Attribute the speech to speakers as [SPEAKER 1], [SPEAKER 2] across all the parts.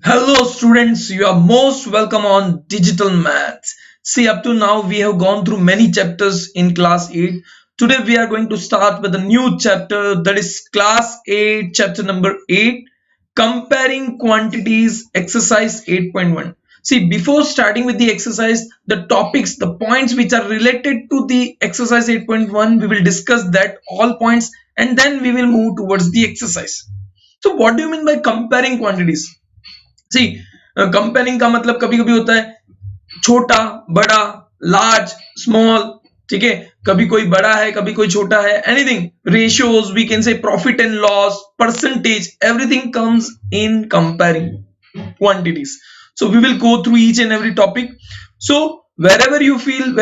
[SPEAKER 1] Hello students, you are most welcome on Digital Maths. See, up to now we have gone through many chapters in class 8. Today we are going to start with a new chapter, that is class 8, chapter number 8, comparing quantities, exercise 8.1. See, before starting with the exercise, the topics, the points which are related to the exercise 8.1, we will discuss that all points and then we will move towards the exercise. So what do you mean by comparing quantities? See comparing का मतलब कभी कभी होता है छोटा बड़ा large small, ठीक है, कभी कोई बड़ा है कभी कोई छोटा है, anything, ratios, we can say profit and loss, percentage, everything comes in comparing quantities. So we will go through each and every topic. So wherever you feel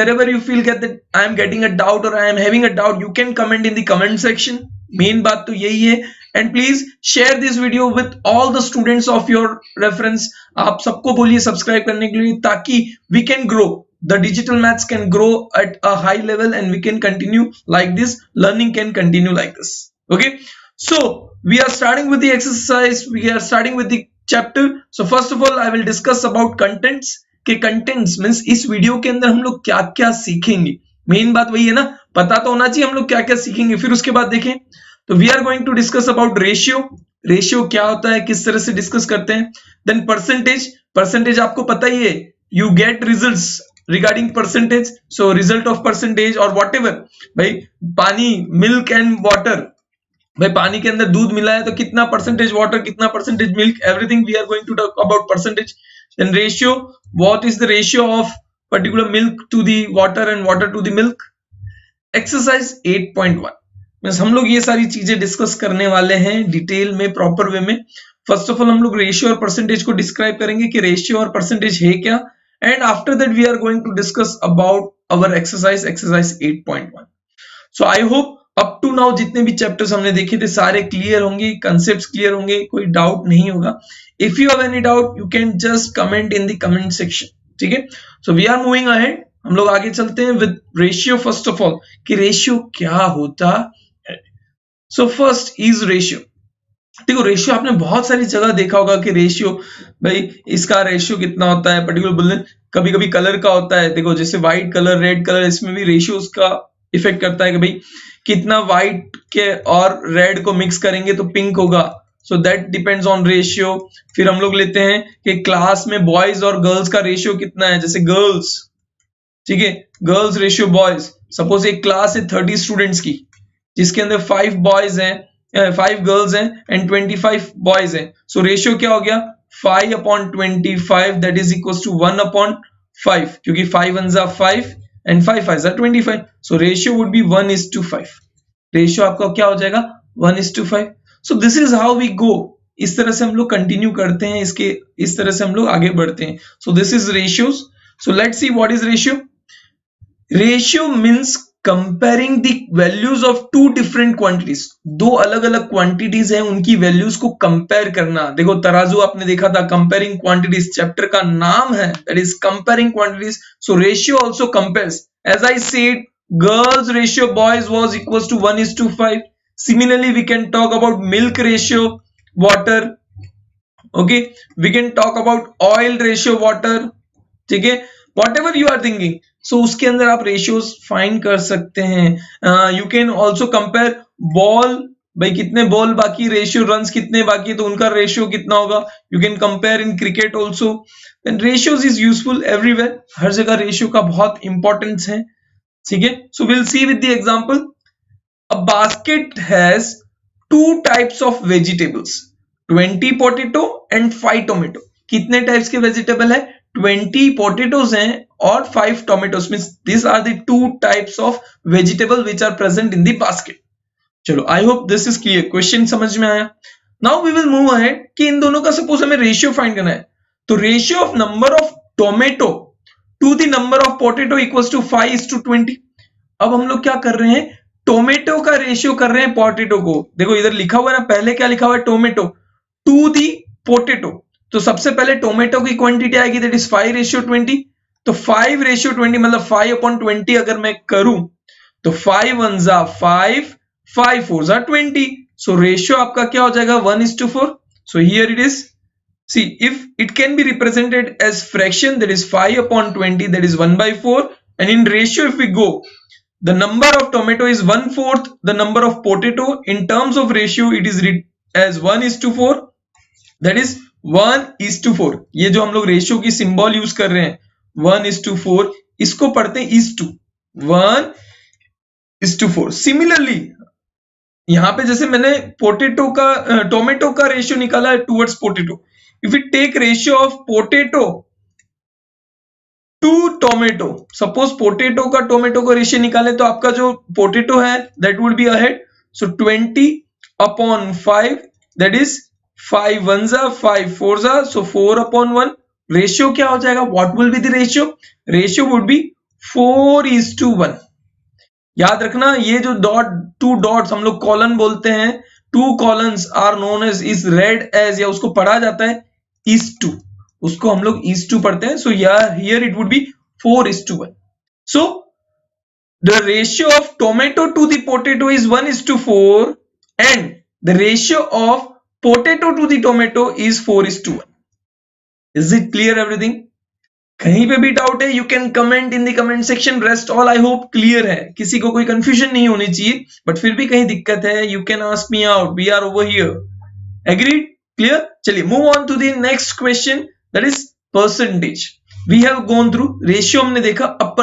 [SPEAKER 1] that I am getting a doubt or I am having a doubt, you can comment in the comment section. Main बात तो यही है. And please share this video with all the students of your reference. आप सबको बोलिए subscribe करने के लिए, ताकि we can grow, the digital maths can grow at a high level and we can continue like this, learning can continue like this. Okay, so we are starting with the exercise, we are starting with the chapter. So first of all I will discuss about contents. के contents means इस video के अंदर हम लोग क्या क्या सीखेंगे. Main बात वही है ना, पता तो होना चाहिए हम लोग क्या क्या सीखेंगे. फिर उसके बाद देखें तो we are going to discuss about ratio. Ratio क्या होता है, किस तरह से डिस्कस करते हैं. Then percentage. परसेंटेज आपको पता ही है, you get results regarding percentage. So result of percentage और वॉट एवर, भाई पानी, मिल्क एंड वाटर, भाई पानी के अंदर दूध मिला है तो कितना परसेंटेज वाटर, कितना percentage milk, everything we are going to talk about percentage. Then ratio, what is the ratio of particular milk to the water and water to the milk. Exercise 8.1 means हम लोग ये सारी चीजें discuss करने वाले हैं detail में, proper way में. फर्स्ट ऑफ ऑल हम लोग रेशियो और परसेंटेज को डिस्क्राइब करेंगे कि रेशियो और परसेंटेज है क्या, and after that we are going to discuss about our exercise 8.1. So I hope up to now जितने भी चैप्टर्स हमने देखे थे सारे क्लियर होंगे, कंसेप्ट्स क्लियर होंगे, कोई डाउट नहीं होगा. If you have any doubt you can just comment in the comment section. ठीक है, so we are moving ahead. हम लोग आगे चलते हैं with ratio. First of all कि रेशियो क्या होता है. So first is ratio. देखो रेशियो आपने बहुत सारी जगह देखा होगा कि रेशियो, भाई इसका रेशियो कितना होता है पर्टिकुलर बुलेट. कभी कभी कलर का होता है, देखो जैसे व्हाइट कलर, रेड कलर, इसमें भी रेशियो उसका इफेक्ट करता है कि भाई कितना व्हाइट के और रेड को मिक्स करेंगे तो पिंक होगा. So that depends on ratio. फिर हम लोग लेते हैं कि क्लास में बॉयज और गर्ल्स का रेशियो कितना है. जैसे गर्ल्स, ठीक है, गर्ल्स रेशियो बॉयज, सपोज एक क्लास है 30 स्टूडेंट्स की, जिसके अंदर 5 बॉयज हैं, 5 गर्ल्स हैं एंड 25 बॉयज हैं. सो रेशियो क्या हो गया, 5/25, दैट इज इक्वल टू 1/5, क्योंकि 5 1 जा 5 एंड 5 5 जा 25. So ratio would be 1:5. Ratio आपका क्या हो जाएगा, 1:5. So this is how we go. इस तरह से हम लोग कंटिन्यू करते हैं, इसके इस तरह से हम लोग आगे बढ़ते हैं. So this is ratios. So let's see what is ratio. Ratio means comparing the values of two different quantities. दो अलग अलग क्वांटिटीज हैं, उनकी वैल्यूज को कंपेयर करना. देखो तराजू आपने देखा था, कंपेयरिंग क्वांटिटीज चैप्टर का नाम है, that is comparing quantities. So ratio also compares. As I said, girls ratio boys was equals to 1:5. Similarly we can talk about milk ratio water. Okay, we can talk about oil ratio water. ठीक है, whatever you are thinking. So उसके अंदर आप ratios find कर सकते हैं. You can also compare ball, भाई कितने बॉल बाकी, रेशियो रन्स कितने बाकी, तो उनका रेशियो कितना होगा. You can compare in cricket also. Ratios is useful everywhere, हर जगह रेशियो का बहुत इंपॉर्टेंस है. ठीक है, so will see with the example. A basket has 2 types of vegetables, 20 potato and 5 tomato. कितने टाइप्स के वेजिटेबल है, 20 पोटैटोज हैं और 5 tomatoes. Means this are the 2 types of vegetable which are present in the basket. चलो I hope this is clear, question समझ में आया. Now we will move ahead कि इन दोनों का सपोज हमें रेशियो फाइंड करना है. तो ratio of number of tomato to the number of potato equals to 5:20. अब हम लोग क्या कर रहे हैं, टोमेटो का रेशियो कर रहे हैं पोटैटो को. देखो इधर लिखा हुआ है ना, पहले क्या लिखा हुआ है, टोमेटो टू दी पोटैटो. तो सबसे पहले टोमेटो की क्वांटिटी आएगी, दैट इज 5:20. तो 5:20 मतलब 5/20 अगर मैं करूं तो 5 1 जा 5, 5 4 जा 20. सो रेशियो आपका क्या हो जाएगा, 1:4. सो here it is See, if it can be represented as fraction, that is 5 upon 20, that is 1/4, and in ratio if we go, the number of tomato is 1/4 the number of potato. In terms of ratio it is read as 1:4, that is 1:4. ये जो हम लोग ratio की symbol use कर रहे हैं 1:4, इसको पढ़ते हैं is to 1:4. सिमिलरली यहां पे जैसे मैंने टोमेटो का रेशियो निकाला है towards potato. If you take ratio of potato to tomato, suppose potato का टोमेटो का रेशियो निकाले तो आपका जो पोटेटो है that would be ahead. So 20/5, that is 5 1s are 5 4s are, so 4/1. Ratio क्या हो जाएगा? What will be the ratio? Ratio would be 4:1. याद रखना, ये जो टू डॉट्स हम लोग कॉलन बोलते हैं, two colons are known as is read as, या उसको पढ़ा जाता है is to, उसको हम लोग is to पढ़ते हैं. So here it would be 4:1. So the ratio of tomato to the potato is 1:4 and the ratio of potato to the tomato is 4:1. Is it clear everything? कहीं पे भी doubt है you can comment in the comment section. Rest all I hope clear है, किसी को कोई confusion नहीं होनी चाहिए, बट फिर भी कहीं दिक्कत है you can ask me out, we are over here. Agreed? Clear? चलिए move on to the next question, that is percentage. We have gone through ratio, हमने देखा. अब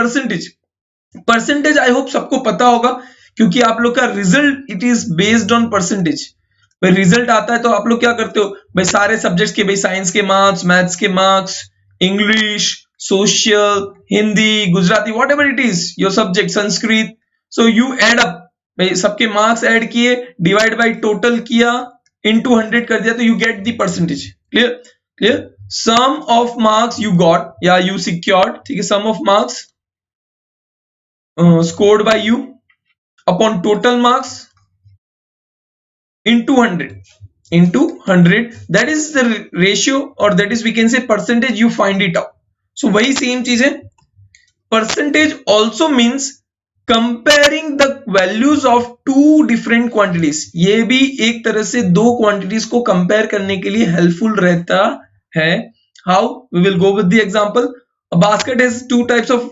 [SPEAKER 1] परसेंटेज आई होप सबको पता होगा, क्योंकि आप लोग का result it is based on percentage. भाई रिजल्ट आता है तो आप लोग क्या करते हो भाई, सारे सब्जेक्ट्स के, भाई साइंस के मार्क्स, मैथ्स के marks, English, social, Hindi, Gujarati, whatever it is your subject, Sanskrit, so you add up, भाई सबके मार्क्स ऐड किए, डिवाइड बाय टोटल किया, इनटू 100 कर दिया, तो you get the percentage. Clear? Sum of marks you got या you secured, ठीक है, sum of marks scored by you upon total marks into 100, that is the ratio, or that is we can say percentage, you find it out. So वही same चीज है. percentage also means comparing the values of two different quantities. ये भी एक तरह से दो quantities को compare करने के लिए helpful रहता है. How? We will go with the example. A basket has two types of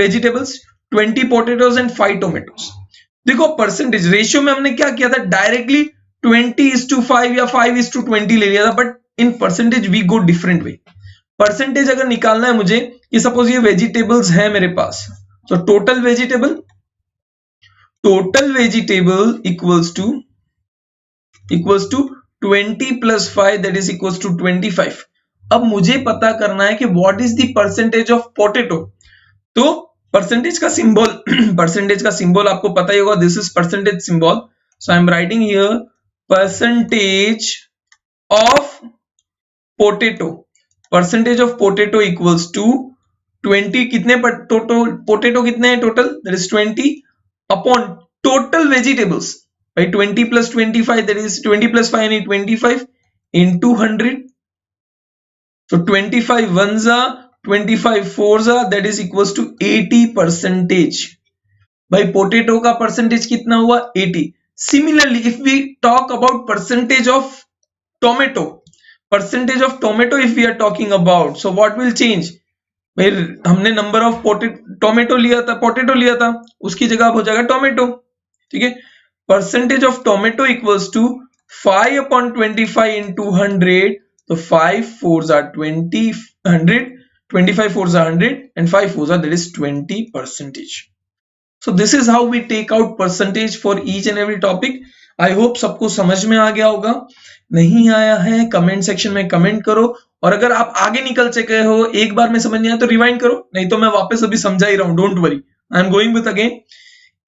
[SPEAKER 1] vegetables, 20 potatoes and 5 tomatoes. देखो परसेंटेज रेशियो में हमने क्या किया था, डायरेक्टली 20:5 या 5:20 ले लिया था, but in percentage we go different way. Percentage अगर निकालना है मुझे, ये सपोज ये वेजिटेबल्स है मेरे पास, तो total vegetable equals to 20 + 5, that is equals to 25. अब मुझे पता करना है कि what is the percentage of potato. तो परसेंटेज का सिंबल आपको पता ही होगा, this is percentage symbol. So I am writing here percentage of potato equals to 20. कितने पोटैटो कितने हैं total, that is 20 upon total vegetables, by 20 + 25, that is 20 + 5 यानी 25 into 100. so 25 1s are 25 4s are, that is equals to 80%. भाई potato का percentage कितना हुआ? 80. Similarly, if we talk about percentage of tomato if we are talking about, so what will change? भाई हमने number of potato लिया था, उसकी जगह हो जाएगा टोमेटो. ठीक है, percentage of tomato equals to 5/25 into 100. तो 5 4s are 20, 100, 25 4s are 100 and 5 4s are, that is 20%. So this is how we take out percentage for each and every topic. I hope सबको समझ में आ गया होगा. नहीं आया है कमेंट सेक्शन में कमेंट करो, और अगर आप आगे निकल चुके हो, एक बार में समझ नहीं आया तो रिवाइंड करो, नहीं तो मैं वापस अभी समझा ही रहा हूं, don't worry, I am going with again.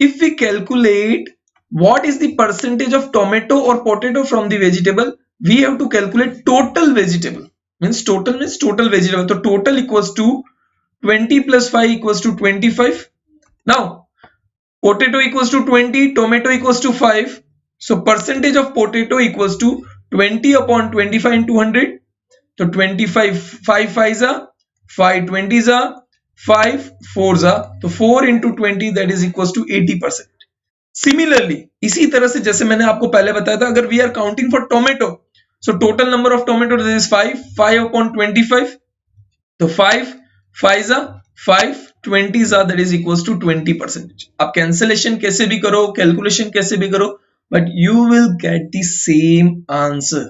[SPEAKER 1] If we calculate what is the percentage of tomato or potato from the vegetable, we have to calculate total vegetable. means total vegetable. So total equals to 20 + 5 equals to 25. Now potato equals to 20, tomato equals to 5. So percentage of potato equals to 20/25 into 100. So 25 5 5s are 5 20s are 5 4s are, तो 4 into 20, that is equals to 80%. Similarly, इसी तरह से जैसे मैंने आपको पहले बताया था, अगर we are counting for tomato, So total number of tomatoes is 5 upon 25. तो 5 5 5 20 that is equals to 20%. आप कैंसिलेशन कैसे भी करो, कैलकुलेशन कैसे भी करो, but you will get the same answer.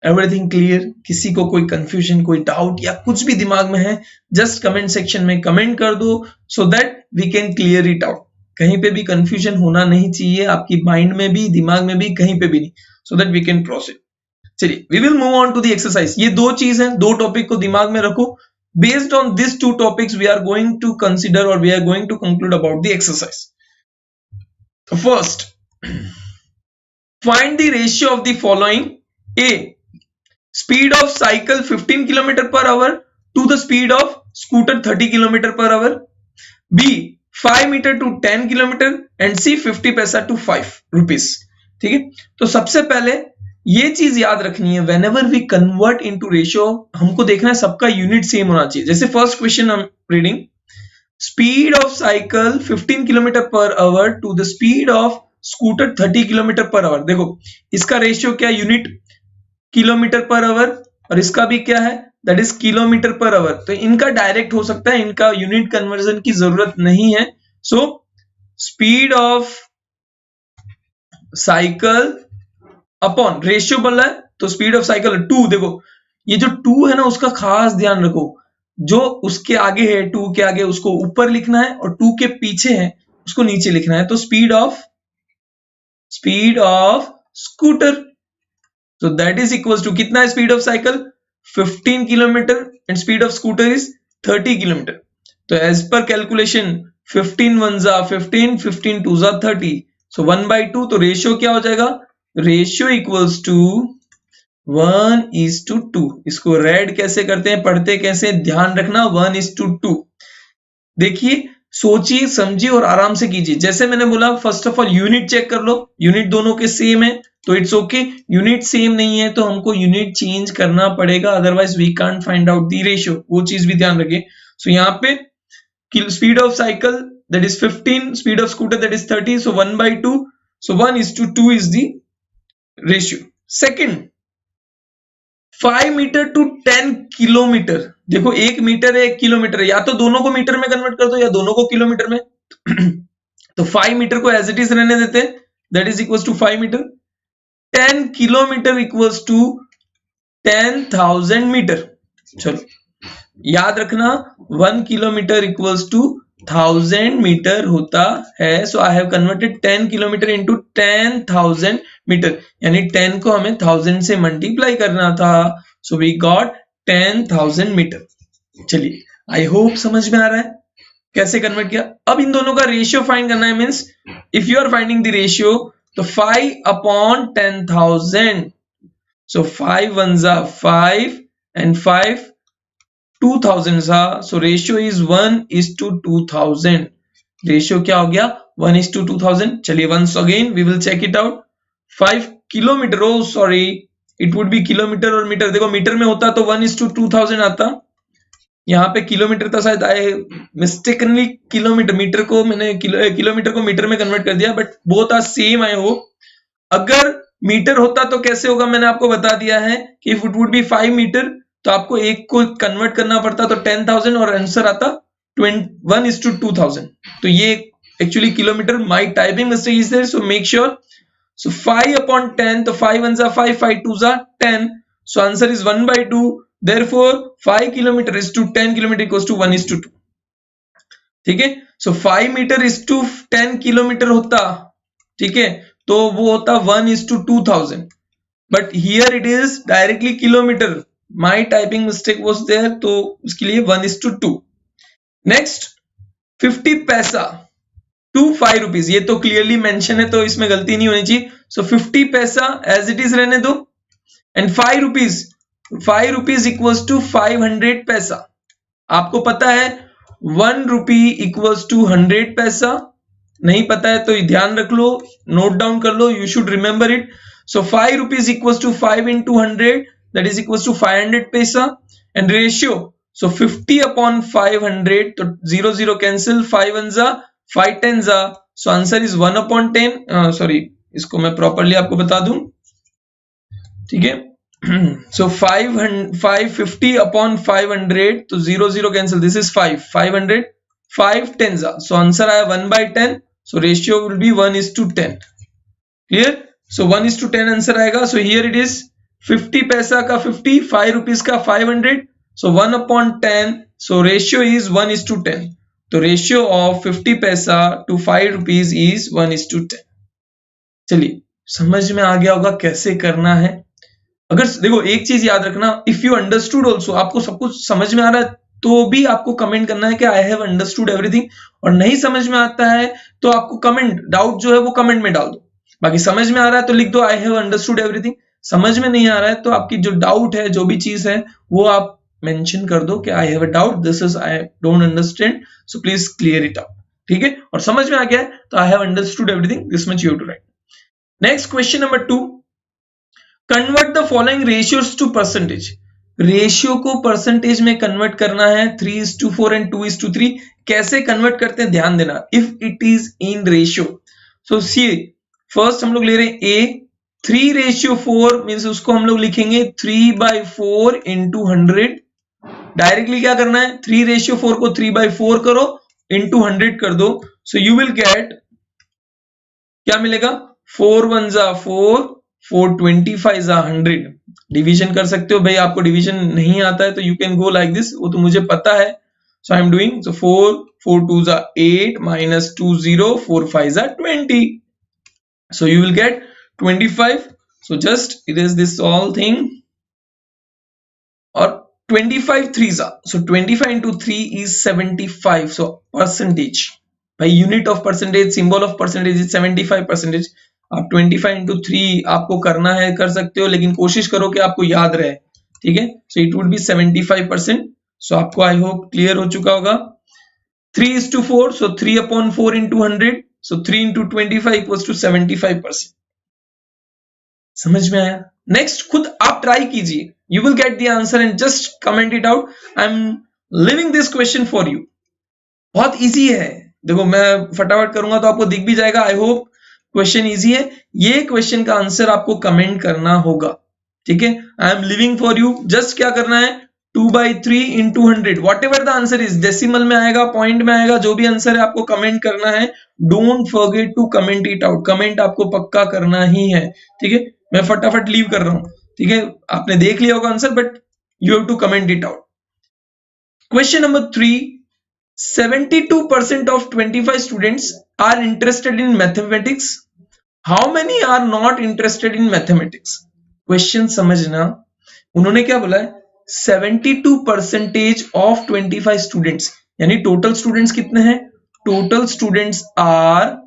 [SPEAKER 1] Everything clear? किसी को कोई कंफ्यूजन, कोई डाउट या कुछ भी दिमाग में है, जस्ट कमेंट सेक्शन में कमेंट कर दो so that we can clear it out. कहीं पे भी कंफ्यूजन होना नहीं चाहिए, आपकी माइंड में भी, दिमाग में भी, कहीं पे भी नहीं, so that we can proceed. चलिए, we will move on to the exercise. ये दो चीज है, दो टॉपिक को दिमाग में रखो. Based on these two topics, we are going to consider or we are going to conclude about the exercise. First, find the ratio of the following. A, speed of cycle 15 km per hour to the speed of scooter 30 km per hour. B, 5 meter to 10 km and C, 50 पैसा to 5 rupees. ठीक है, तो सबसे पहले ये चीज याद रखनी है, whenever we convert into ratio, हमको देखना है सबका यूनिट सेम होना चाहिए. जैसे फर्स्ट क्वेश्चन हम reading, speed of cycle 15 kilometre per hour to the speed of scooter 30 kilometre per hour. देखो इसका रेशियो क्या, यूनिट किलोमीटर पर आवर, और इसका भी क्या है, that is kilometre per our. तो इनका डायरेक्ट हो सकता है, इनका यूनिट कन्वर्जन की जरूरत नहीं है. So speed of cycle upon ratio बोला है, तो स्पीड ऑफ साइकिल 2. देखो ये जो 2 है ना, उसका खास ध्यान रखो, जो उसके आगे है 2 के आगे, उसको ऊपर लिखना है, और 2 के पीछे है उसको नीचे लिखना है. तो स्पीड ऑफ स्कूटर, तो दैट इज इक्वल्स टू, कितना है speed of cycle 15 kilometre and speed of scooter is 30 kilometre. तो एज पर कैलकुलेशन 15 1 जा 15, 15 2 जा 30, सो 1/2. तो रेशियो क्या हो जाएगा, रेशियो इक्वल्स टू 1:2. इसको रेड कैसे करते हैं, पढ़ते कैसे, ध्यान रखना, 1:2. देखिए, सोचिए, समझिए और आराम से कीजिए. जैसे मैंने बोला, first of all unit check कर लो, यूनिट दोनों के सेम है तो इट्स ओके. यूनिट सेम नहीं है तो हमको यूनिट चेंज करना पड़ेगा, otherwise we can't find out the ratio. वो चीज भी ध्यान रखिए. सो यहाँ पे speed of cycle that is 15, speed of scooter that is 30, so 1/2. So 1:2 is the ratio. Second, 5 metre to 10 kilometre. देखो 1 मीटर है 1 किलोमीटर है, या तो दोनों को मीटर में कन्वर्ट कर दो या दोनों को किलोमीटर में. तो 5 मीटर को एज इट इज रहने देते हैं, that is equals to 5 metre. 10 kilometre equals to 10,000 metre. चलो याद रखना, 1 किलोमीटर इक्वल्स टू 1000 मीटर होता है. So I have converted 10 kilometre into 10,000 metre, यानी 10 को हमें 1000 से मल्टीप्लाई करना था. So we got 10,000 metre. चलिए, आई होप समझ में आ रहा है कैसे कन्वर्ट किया. अब इन दोनों का रेशियो फाइंड करना है. Means if you are finding the ratio, तो 5 अपॉन 10,000. सो 5 1 जा 5 एंड 5 2000 सा. So ratio is 1:2000. रेशियो क्या हो गया, 1:2000. चलिए once again we will check it out. 5 kilometre, oh sorry, it would be kilometre और मीटर. देखो मीटर में होता तो 1:2000 आता, यहाँ पे किलोमीटर था शायद, आए मिस्टेकनली किलोमीटर, मीटर को मैंने किलोमीटर को मीटर में कन्वर्ट कर दिया, but both are same. I hope. अगर मीटर होता तो कैसे होगा, मैंने आपको बता दिया है कि if it would be 5 metre, तो आपको एक को कन्वर्ट करना पड़ता, तो 10,000 और आंसर आता 1:2000. तो ये actually kilometre, my typing mistake is there, so make sure. So 5 upon 10, तो 5 1 जा 5, 5 2 जा 10, so answer is 1/2. Therefore 5 kilometre is to 10 kilometre equals to 1:2. ठीक है. So 5 metre is to 10 kilometre होता, ठीक है, तो वो होता 1:2000, but here it is directly kilometre. My typing mistake was there, तो उसके लिए 1:2. नेक्स्ट, 50 पैसा टू 5 रुपीज. ये तो क्लियरली मेंशन है तो इसमें गलती नहीं होनी चाहिए. सो 50 पैसा एज इट इज रहने दो, एंड 5 रुपीज इक्वल्स टू 500 पैसा. आपको पता है 1 रुपी इक्वल्स टू 100 पैसा. नहीं पता है तो ध्यान रख लो, नोट डाउन कर लो, you should remember it. So 5 rupees equals to 5 into 100, that is equals to 500 paisa. And ratio, so 50 upon 500, तो 0 0 cancel, 5 1 जा 5 10 जा, so answer is 1/10. सॉरी, इसको मैं प्रॉपरली आपको बता दूं, ठीक है। सो 550 अपॉन 500, तो 0 0 cancel, this is 500, 5 10s, so answer आया 1/10, so ratio will be 1:10, clear. So 1:10 answer आएगा। सो हियर इट इज 50 पैसा का 50, 5 रुपीज का 500, सो 1/10, सो रेशियो इज 1:10, तो रेशियो ऑफ 50 पैसा टू 5 रुपीज इज 1:10। चलिए समझ में आ गया होगा कैसे करना है। अगर देखो एक चीज याद रखना, इफ यू अंडरस्टूड ऑल्सो, आपको सब कुछ समझ में आ रहा है तो भी आपको कमेंट करना है कि आई हैव अंडरस्टूड एवरीथिंग, और नहीं समझ में आता है तो आपको कमेंट डाउट जो है वो कमेंट में डाल दो। बाकी समझ में आ रहा है तो लिख दो आई हैव अंडरस्टूड एवरीथिंग, समझ में नहीं आ रहा है तो आपकी जो डाउट है, जो भी चीज है वो आप मेंशन कर दो कि I have a doubt, this is I don't understand, so please clear it out, ठीक है। और समझ में आ गया है तो I have understood everything, this much you have to write. Next question number 2, convert the following ratios to percentage. Ratio को परसेंटेज में कन्वर्ट करना है, 3:4 एंड 2:3। कैसे कन्वर्ट करते हैं ध्यान देना, if it is in ratio. So see first हम लोग ले रहे हैं ए, 3:4 मीन्स उसको हम लोग लिखेंगे 3/4 इंटू 100। डायरेक्टली क्या करना है, 3:4 को 3/4 करो इंटू 100 कर दो, सो यू विल गेट क्या मिलेगा, 4 1 4, 4 25 100। डिवीजन कर सकते हो भाई, आपको डिवीजन नहीं आता है तो you can go like this, वो तो मुझे पता है, so I am doing. So 4 4 2 8 minus 2 0, 4 5 20, so you will get 25, so just erase this all thing, or 25 3s are, so 25 into 3 is 75, so percentage by unit of percentage, symbol of percentage is 75%। आप 25 into 3 आपको करना है, कर सकते हो, लेकिन कोशिश करो कि आपको याद रहे, ठीक है। so it would be 75%, so आपको आई होप क्लियर हो चुका होगा। 3:4, so 3/4 into 100, so 3 into 25 equals to 75%। समझ में आया। नेक्स्ट खुद आप ट्राई कीजिए, you will get the answer and just comment it out. I am living this question for you, बहुत इजी है। देखो मैं फटाफट करूंगा तो आपको दिख भी जाएगा, आई होप क्वेश्चन इजी है। ये क्वेश्चन का आंसर आपको कमेंट करना होगा, ठीक है। I am living for you, just क्या करना है, 2/3 into 100, what ever the answer is, decimal में आएगा, पॉइंट में आएगा, जो भी आंसर है आपको कमेंट करना है। Don't forget to comment it out, comment आपको पक्का करना ही है, ठीक है। मैं फटाफट लीव कर रहा हूं, ठीक है, आपने देख लिया होगा answer, but you have to comment it out. Question number 3, 72% of 25 students are interested in mathematics. How many are not interested in mathematics? Question समझना, उन्होंने क्या बोला है, 72% of 25 स्टूडेंट्स, यानी टोटल स्टूडेंट्स कितने हैं, total students are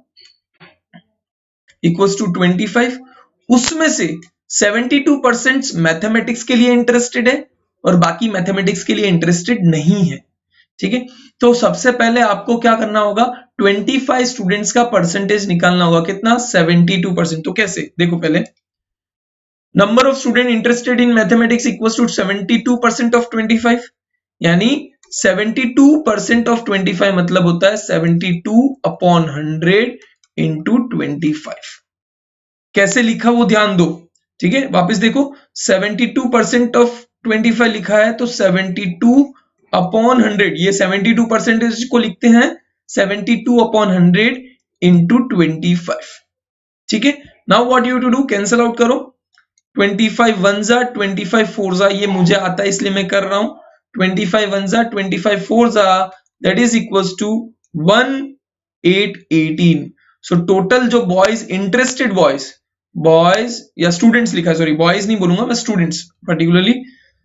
[SPEAKER 1] equals to 25, उसमें से 72% मैथमेटिक्स के लिए इंटरेस्टेड है और बाकी मैथमेटिक्स के लिए इंटरेस्टेड नहीं है, ठीक है। तो सबसे पहले आपको क्या करना होगा, 25 स्टूडेंट्स का परसेंटेज निकालना होगा, कितना, 72%। तो कैसे, देखो पहले number of student interested in mathematics equals to 72% of 25, यानी 72% ऑफ 25 मतलब होता है 72/100 इंटू 25। कैसे लिखा वो ध्यान दो, ठीक है। वापस देखो, 72% ऑफ 25 लिखा है तो 72/100, ये 72% को लिखते हैं 72/100 इंटू 25, ठीक है। Now what you to do, cancel out करो, 25 1s 25 4s, ये मुझे आता है इसलिए मैं कर रहा हूं, 25 1s 25 4s, that is equals to 1818। So total जो बॉयज इंटरेस्टेड, बॉयज या स्टूडेंट्स लिखा है, सॉरी बॉयज नहीं बोलूंगा मैं, students, particularly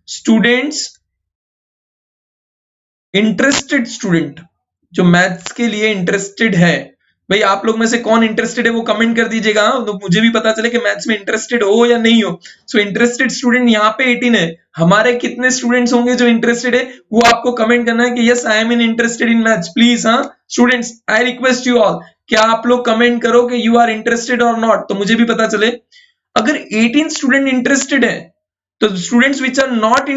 [SPEAKER 1] students, interested student जो मैथ्स के लिए इंटरेस्टेड है। भाई आप लोग में से कौन इंटरेस्टेड है वो कमेंट कर दीजिएगा, तो मुझे भी पता चले कि मैथ्स में इंटरेस्टेड हो या नहीं हो। सो इंटरेस्टेड स्टूडेंट यहाँ पे 18 है, हमारे कितने स्टूडेंट्स होंगे जो इंटरेस्टेड है, वो आपको कमेंट करना है कि yes I am in interested in maths, please. हाँ students, I request you all, क्या आप लोग कमेंट करो कि यू आर इंटरेस्टेड और नॉट, तो मुझे भी पता चले। अगर 18 स्टूडेंट इंटरेस्टेड है तो students which are not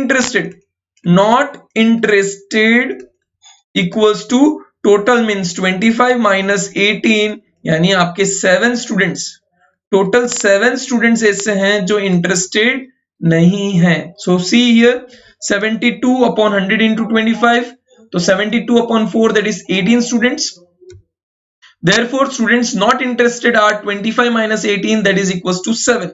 [SPEAKER 1] interested equals to total means 25 minus 18, यानी आपके 7 स्टूडेंट्स, टोटल 7 स्टूडेंट्स ऐसे हैं जो इंटरेस्टेड नहीं है। सो सी हियर 72 upon 100 into 25, तो 72 upon 4 that is 18 students. Therefore students not interested are 25 minus 18 that is equals to 7.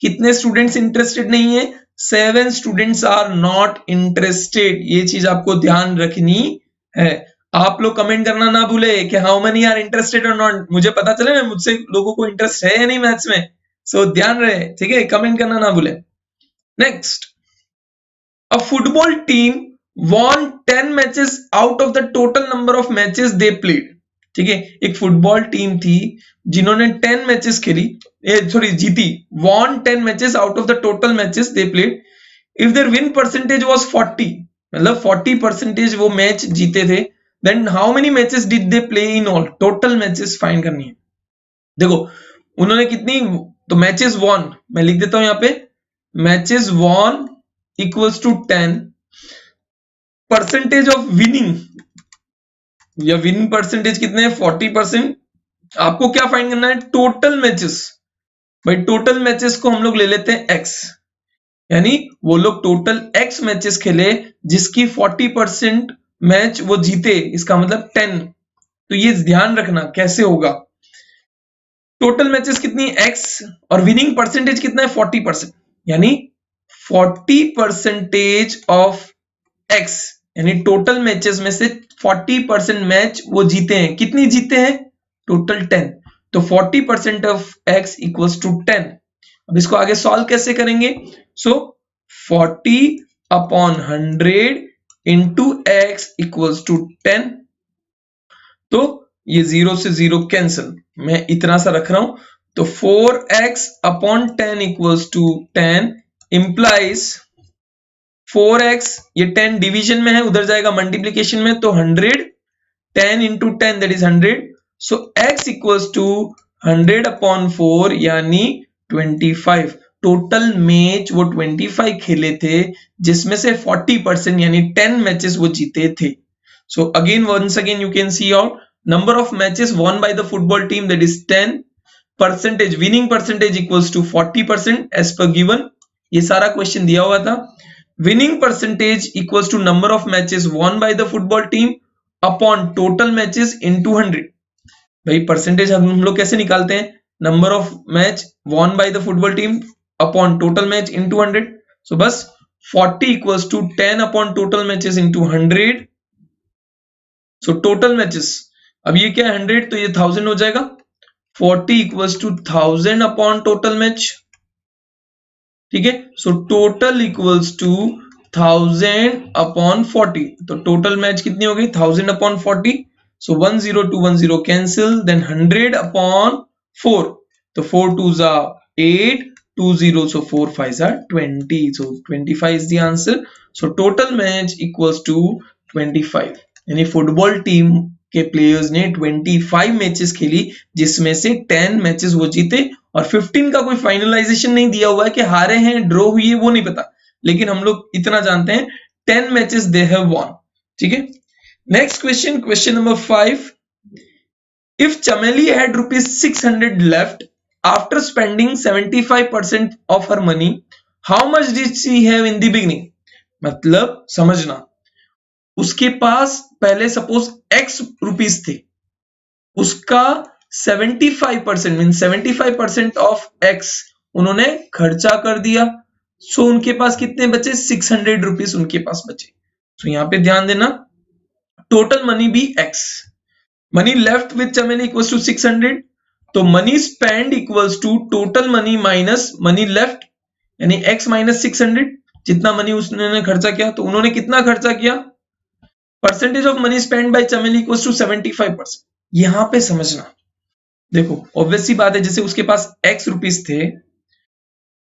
[SPEAKER 1] कितने students interested नहीं है? 7 स्टूडेंट्स आर नॉट इंटरेस्टेड। ये चीज आपको ध्यान रखनी है। आप लोग कमेंट करना ना भूले कि हाउ मेनी आर इंटरेस्टेड और नॉट। मुझे पता चले मैं मुझसे लोगों को इंटरेस्ट है या नहीं मैथ्स में। सो ध्यान रहे, ठीक है, कमेंट करना ना भूले। Next, a football team won 10 matches out of the total number of matches they played. ठीक है, एक फुटबॉल टीम थी जिन्होंने 10 मैचेस खेली, जीती, won 10 matches out of the total matches they played. If there win percentage was 40, मतलब 40% वो match जीते थे, then how many matches did they play in all? Total matches find करनी है। देखो उन्होंने कितनी, तो मैचेस वॉन मैं लिख देता हूं यहां पे, matches won equals to 10, percentage of winning या विनिंग परसेंटेज कितने हैं? 40%। आपको क्या फाइंड करना है? Total matches. भाई टोटल मैचेस को हम लोग ले लेते हैं x, यानी वो लोग टोटल x मैचेस खेले जिसकी 40% मैच वो जीते, इसका मतलब 10। तो ये ध्यान रखना कैसे होगा। टोटल मैचेस कितनी x और विनिंग परसेंटेज कितना है? 40%, यानी 40% ऑफ x, यानी टोटल मैचेस में से 40% मैच वो जीते हैं। कितनी जीते हैं? टोटल 10। तो 40% ऑफ x इक्वल्स टू 10। अब इसको आगे सॉल्व कैसे करेंगे? So 40 upon 100 into x equals to 10। तो ये 0 से 0 कैंसिल, मैं इतना सा रख रहा हूं। तो 4x upon 10 equals to 10 implies 4x, ये 10 डिवीजन में है, उधर जाएगा मल्टीप्लीकेशन में, तो 100 10 into 10 that is 100। So x equals to 100 upon 4 यानी 25। टोटल मैच वो 25 खेले थे जिसमें से 40% यानी 10 मैचेस वो जीते थे। So again once again you can see out number of matches won by the football team that is 10, percentage winning percentage equals to 40% as per given. ये सारा क्वेश्चन दिया हुआ था। Winning percentage equals to number of matches won by the football team upon total matches into 100। भाई percentage हम लोग कैसे निकालते हैं? Number of match won by the football team upon total match into 100। So बस 40 equals to 10 upon total matches into 100। So total matches, अब ये क्या है 100, तो ये 1000 हो जाएगा। 40 equals to 1000 upon total match, ठीक है। So total equals to 1000 upon 40, तो टोटल मैच कितनी हो गई? 1000 upon 40। So 10 to 10 cancel, then 100 upon 4, तो 4 2s are 8, 2 0, so 4 5s are 20, so 25 is the answer. So total match equals to 25, यानी football team के players ने 25 मैचेस खेली जिसमें से 10 मैचेस वो जीते और 15 का कोई फाइनलाइजेशन नहीं दिया हुआ है कि हारे हैं ड्रॉ हुई है वो नहीं पता, लेकिन हम लोग इतना जानते हैं 10 मैचेस दे हैव वॉन। ठीक है, next question, question number 5। If Chameli had ₹600 left after spending 75% of her money, how much did she have in the beginning? मतलब समझना, उसके पास पहले सपोज x रुपीस थे, उसका 75% मीन 75% ऑफ x उन्होंने खर्चा कर दिया। सो उनके पास कितने बचे? 600 रुपीस उनके पास बचे। तो यहां पे ध्यान देना, टोटल मनी भी x, money left with Chameli equals to 600, तो money spend equals to total money minus money left, यानी x माइनस 600, जितना मनी उसने खर्चा किया। तो उन्होंने कितना खर्चा किया? Percentage of money spend by चमेली इक्वल्स टू 75%। यहां पे समझना, देखो ऑब्वियस सी बात है, जैसे उसके पास x रुपीस थे,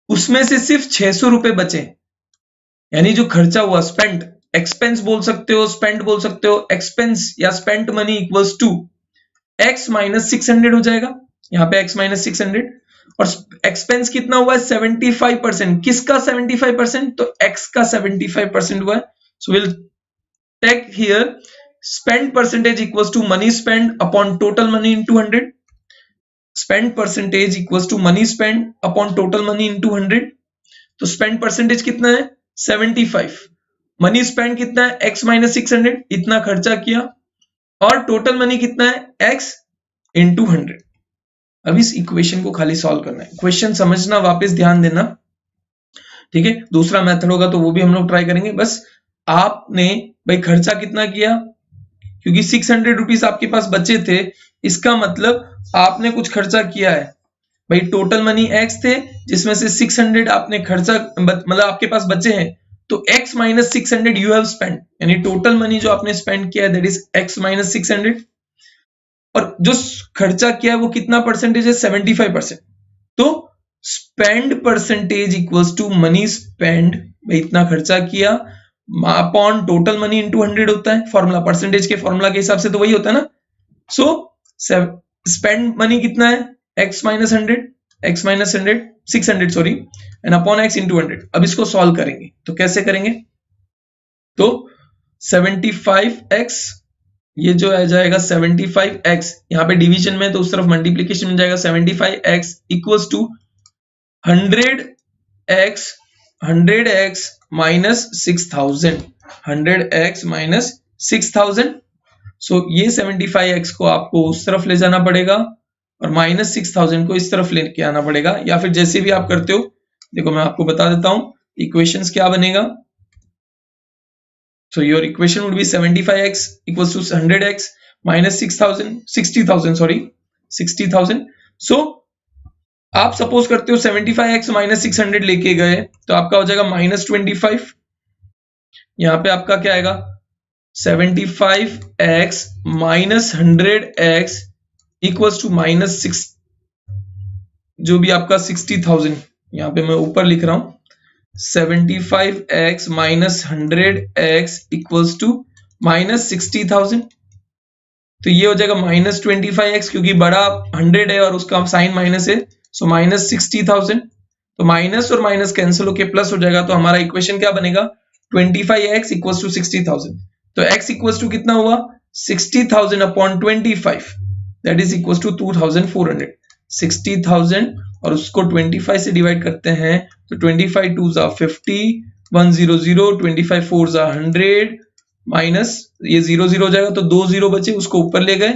[SPEAKER 1] उसमें से सिर्फ 600 रुपए बचे, यानी जो खर्चा हुआ स्पेंट, एक्सपेंस बोल सकते हो, स्पेंट बोल सकते हो, एक्सपेंस या spent money equals to x minus 600 हो जाएगा। यहाँ पे x माइनस 600 और एक्सपेंस कितना हुआ है? 75%। किसका 75%? तो x का 75% हुआ है। So will take here spend percentage equals to money spent upon total money into 100. Spend percentage equals to money spent upon total money into 100. तो स्पेंड परसेंटेज कितना है 75। मनी स्पेंड कितना है x माइनस 600, इतना खर्चा किया, और टोटल मनी कितना है x इंटू 100। अब इस इक्वेशन को खाली सॉल्व करना है, क्वेश्चन समझना, वापस ध्यान देना, ठीक है। दूसरा मेथड होगा तो वो भी हम लोग ट्राई करेंगे। बस आपने भाई खर्चा कितना किया, क्योंकि 600 रुपीज आपके पास बचे थे, इसका मतलब आपने कुछ खर्चा किया है भाई। टोटल मनी x थे, जिसमें से 600 आपने खर्चा, मतलब आपके पास बचे हैं, तो x minus 600 you have spend, यानी टोटल मनी जो आपने स्पेंड किया है दैट इज x माइनस 600। और जो खर्चा किया है वो कितना परसेंटेज है 75%। तो spend percentage equals to money spend, भाई इतना खर्चा किया अपॉन टोटल मनी इनटू 100 होता है फॉर्मूला, परसेंटेज के फॉर्मूला के हिसाब से तो वही होता है ना। सो स्पेंड मनी कितना है x minus 100 600 sorry, and upon x into 100। अब इसको सॉल्व करेंगे तो कैसे करेंगे, तो 75x, ये जो आ जाएगा 75x, यहाँ पे डिवीजन में तो उस तरफ मल्टीप्लीकेशन में जाएगा 75x equals to 100x minus 6000, 100x minus 6000। So ये 75x को आपको उस तरफ ले जाना पड़ेगा और माइनस 6000 को इस तरफ लेके आना पड़ेगा, या फिर जैसे भी आप करते हो। देखो मैं आपको बता देता हूं इक्वेशंस क्या बनेगा। So your equation would be 75x equals to 100x minus 60,000 sorry 60,000। So आप सपोज करते हो 75x माइनस 600 लेके गए तो आपका हो जाएगा माइनस 25। यहाँ पे आपका क्या आएगा 75x minus 100x equals to minus 6, जो भी आपका 60,000, यहाँ पे मैं ऊपर लिख रहा हूं 75x minus 100x equals to minus 60,000। तो ये हो जाएगा माइनस 25x, क्योंकि बड़ा 100 है और उसका साइन माइनस है, सो माइनस 60,000। तो माइनस और माइनस कैंसिल होके प्लस हो जाएगा, तो हमारा इक्वेशन क्या बनेगा 25x इक्वल्स टू 60,000। तो x इक्वल्स टू कितना हुआ 60,000 upon 25, that is equals to 2,400। 60,000 और उसको 25 से डिवाइड करते हैं तो 25 2 जा 50, 100, 25 4 जा 100, माइनस ये 0 हो जाएगा तो 2 0 बचे, उसको ऊपर ले गए,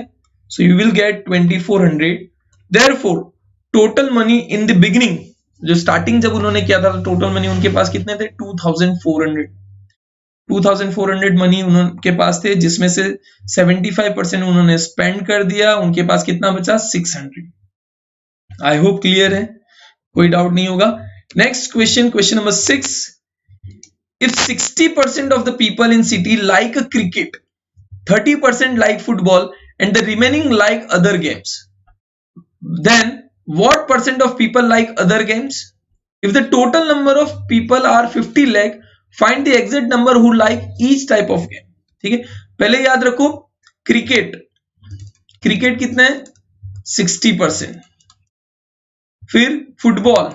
[SPEAKER 1] so you will get 2400। Therefore total money in the beginning, जो स्टार्टिंग जब उन्होंने किया था तो टोटल मनी उनके पास कितने थे 2400 मनी उनके पास थे, जिसमें से 75% उन्होंने स्पेंड कर दिया, उनके पास कितना बचा 600। आई होप क्लियर है, कोई डाउट नहीं होगा। Next question, question number 6। If 60% of the people in city like cricket, 30% like football, and the remaining like other games, then what percent of people like other games? If the total number of people are 50 lakh, find the exact number who like each type of game। ठीक है, पहले याद रखो cricket, cricket कितना है 60%। फिर football,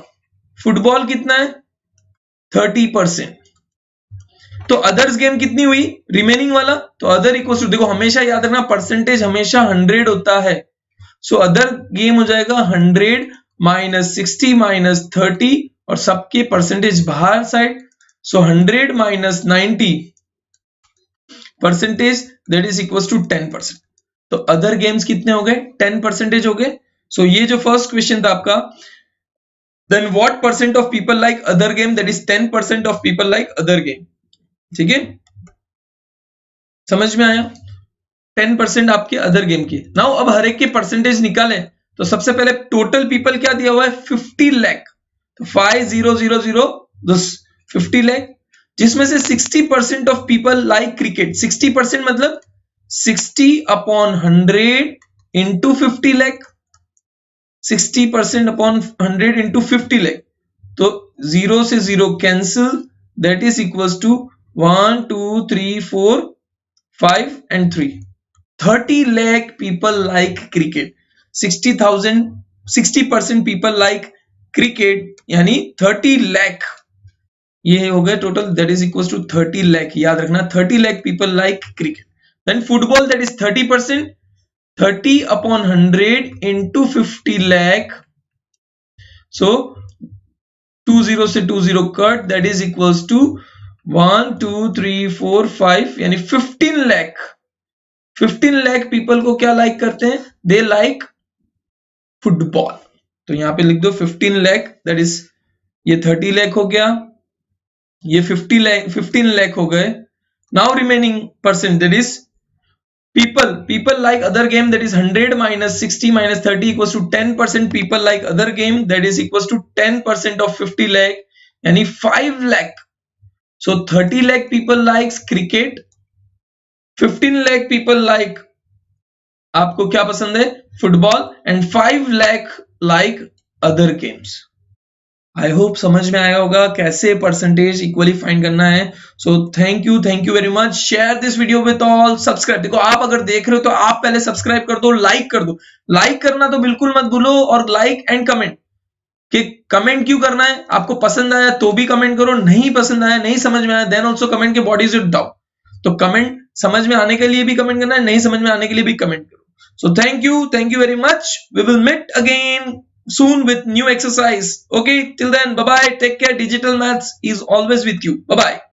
[SPEAKER 1] football कितना है 30%। तो अदर्स गेम कितनी हुई रिमेनिंग वाला, तो अदर इक्वल्स टू, देखो हमेशा याद रखना परसेंटेज हमेशा 100 होता है। सो अदर गेम हो जाएगा 100 माइनस 60 माइनस 30 और सबके परसेंटेज बाहर side, so 100 minus 90 percentage that is equals to 10%। तो अदर गेम्स कितने हो गए 10% हो गए। सो ये जो फर्स्ट क्वेश्चन था आपका, then what percent of people like other game, that is 10% of people like other game. ठीक है, समझ में आया, 10% आपके अदर गेम की। नाउ अब हर एक के परसेंटेज निकालें तो सबसे पहले टोटल पीपल क्या दिया हुआ है 50 लाख, तो 5000 50 लाख, जिसमें से 60% ऑफ पीपल लाइक क्रिकेट। 60% मतलब 60 upon 100 into 50 lakh, 60% upon 100 into 50 lakh, तो 0 से 0 cancel, that is equals to 1 2 3 4 5 and 3, 30 lakh people like cricket। 60% people like cricket, यानी 30 lakh, ये हो गया total, that is equals to 30 lakh। याद रखना 30 lakh people like cricket। देन football that is 30%, 30 upon 100 into 50 lakh, so 2 0 से 2 0 cut, that is equals to 1 2 3 4 5 यानी 15 lakh. 15 lakh people को क्या लाइक करते हैं? They like football. तो यहां पे लिख दो 15 लाख, दैट इज ये 30 लाख हो गया, ये 15 लाख हो गए। Now remaining percent that is people like other game, that is 100 minus 60 minus 30 equals to 10%। people like other game, that is equals to 10% of 50 lakh यानी 5 lakh। so 30 lakh people likes cricket, 15 lakh people like आपको क्या पसंद है? Football, and 5 lakh like other games। I hope समझ में आया होगा कैसे परसेंटेज इक्वली फाइंड करना है। So thank you very much. Share this video with all, subscribe. देखो आप अगर देख रहे हो तो आप पहले सब्सक्राइब कर दो, लाइक कर दो। लाइक करना तो बिल्कुल मत भूलो, और लाइक एंड कमेंट। कि कमेंट क्यों करना है? आपको पसंद आया तो भी कमेंट करो, नहीं पसंद आया, नहीं समझ में आया, देन ऑल्सो कमेंट के व्हाट इज योर डाउट। तो कमेंट समझ में आने के लिए भी कमेंट करना है, नहीं समझ में आने के लिए भी कमेंट करो। So thank you very much। We will meet again soon with new exercise. Okay, till then, bye bye, take care. Digital Maths is always with you. Bye bye.